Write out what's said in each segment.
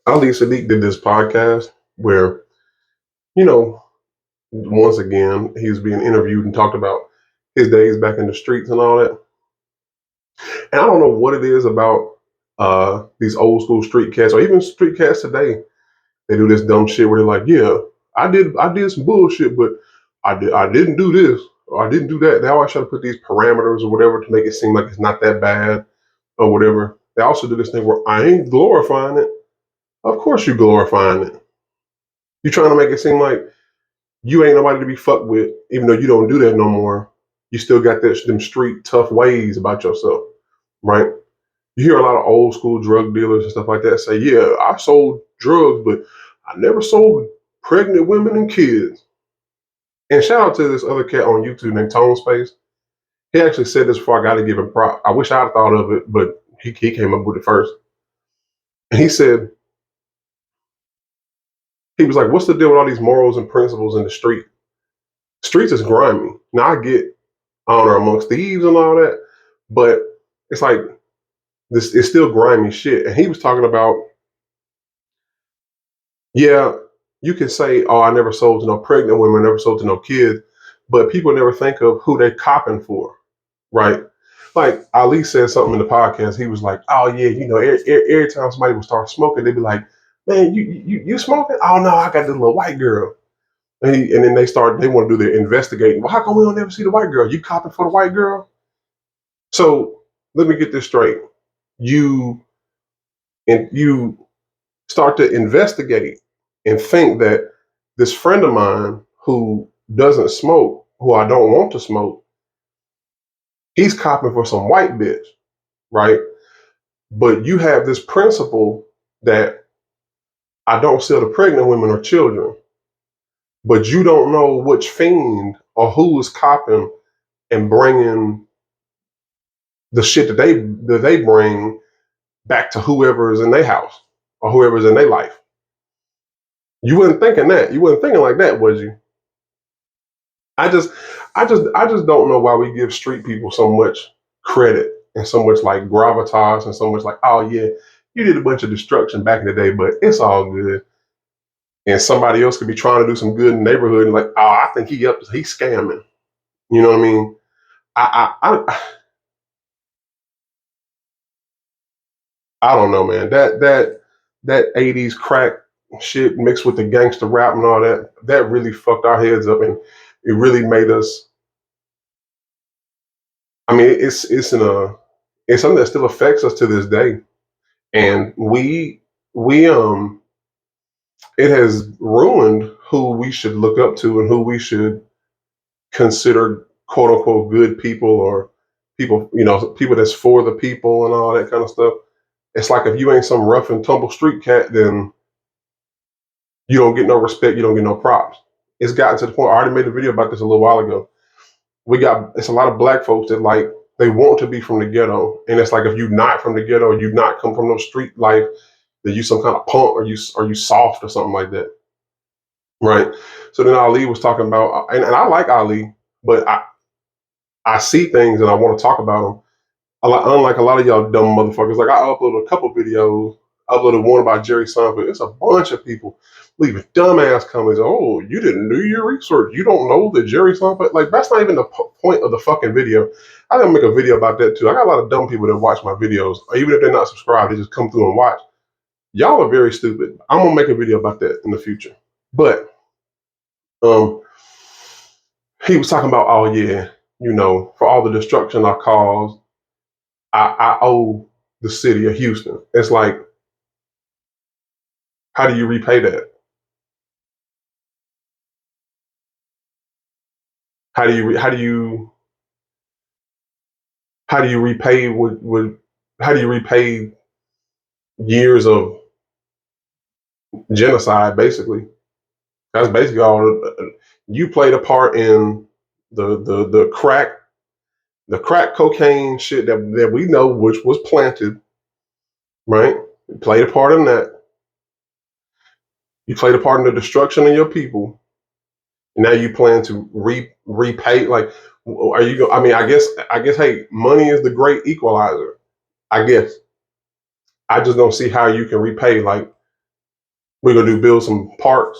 Ali Siddiq did this podcast where, you know, once again, he was being interviewed and talked about his days back in the streets and all that. And I don't know what it is about these old school street cats or even street cats today. They do this dumb shit where they're like, yeah, I did some bullshit, but I didn't do this or I didn't do that. They always try to put these parameters or whatever to make it seem like it's not that bad or whatever. They also do this thing where I ain't glorifying it. Of course you glorifying it. You trying to make it seem like you ain't nobody to be fucked with, even though you don't do that no more. You still got them street tough ways about yourself, right? You hear a lot of old school drug dealers and stuff like that say, "Yeah, I sold drugs, but I never sold pregnant women and kids." And shout out to this other cat on YouTube named Tone Space. He actually said this before. I got to give him prop. I wish I'd thought of it, but he came up with it first. And he said he was like, "What's the deal with all these morals and principles in the street? Streets is grimy. Now I get honor amongst thieves and all that. But it's like this it's still grimy shit." And he was talking about, yeah, you can say, "Oh, I never sold to no pregnant women, never sold to no kids," but people never think of who they copping for, right? Like Ali said something in the podcast. He was like, "Oh yeah, every time somebody would start smoking, they'd be like, 'Man, you smoking? Oh no, I got this little white girl.'" And then they want to do their investigating. Well, how come we don't ever see the white girl? You copping for the white girl? So let me get this straight. You you start to investigate and think that this friend of mine who doesn't smoke, who I don't want to smoke, he's copping for some white bitch, right? But you have this principle that I don't sell to pregnant women or children, but you don't know which fiend or who is copping and bringing the shit that they bring back to whoever is in their house or whoever's in their life. You weren't thinking that. You weren't thinking like that, was you? I just, I just don't know why we give street people so much credit and so much like gravitas and so much like, oh yeah, you did a bunch of destruction back in the day, but it's all good. And somebody else could be trying to do some good in the neighborhood and like, oh, I think he's scamming. You know what I mean? I don't know, man. That '80s crack shit mixed with the gangster rap and all that, that really fucked our heads up, and it really made us. I mean, it's something that still affects us to this day, and we it has ruined who we should look up to and who we should consider quote unquote good people or people, people that's for the people and all that kind of stuff. It's like if you ain't some rough and tumble street cat, then you don't get no respect, you don't get no props. It's gotten to the point. I already made a video about this a little while ago. It's a lot of black folks that like they want to be from the ghetto, and it's like if you're not from the ghetto, you not come from no street life, that you some kind of punk or you soft or something like that, right? So then Ali was talking about, and I like Ali, but I see things and I want to talk about them. Unlike a lot of y'all dumb motherfuckers, like I uploaded a couple videos. I uploaded one about Jerry Seinfeld. It's a bunch of people leaving dumbass comments. Oh, you didn't do your research. You don't know that Jerry Seinfeld. Like that's not even the point of the fucking video. I gotta make a video about that too. I got a lot of dumb people that watch my videos, or even if they're not subscribed, they just come through and watch. Y'all are very stupid. I'm gonna make a video about that in the future. But um, he was talking about, oh yeah, for all the destruction I caused, I owe the city of Houston. It's like, how do you repay that? How do you how do you how do you repay how do you repay years of genocide? Basically, that's basically all. You played a part in the crack cocaine shit that we know which was planted, right? You played a part in that. You played a part in the destruction of your people. Now you plan to repay. Like, are you? I mean, I guess. Hey, money is the great equalizer. I guess. I just don't see how you can repay. Like, We're gonna build some parks,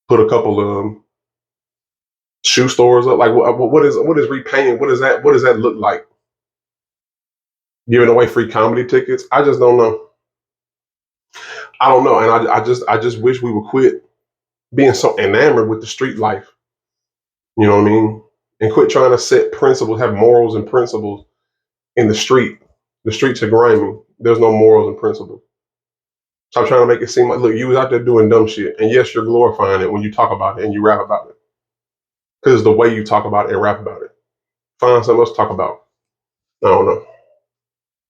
put a couple of shoe stores up. Like what is repaying? What does that look like? Giving away free comedy tickets? I just don't know. I don't know, and I just wish we would quit being so enamored with the street life. You know what I mean? And quit trying to set principles, have morals and principles in the street. The streets are grimy. There's no morals and principles. Stop trying to make it seem like, look, you was out there doing dumb shit, and yes, you're glorifying it when you talk about it and you rap about it, because it's the way you talk about it and rap about it. Find something else to talk about. I don't know.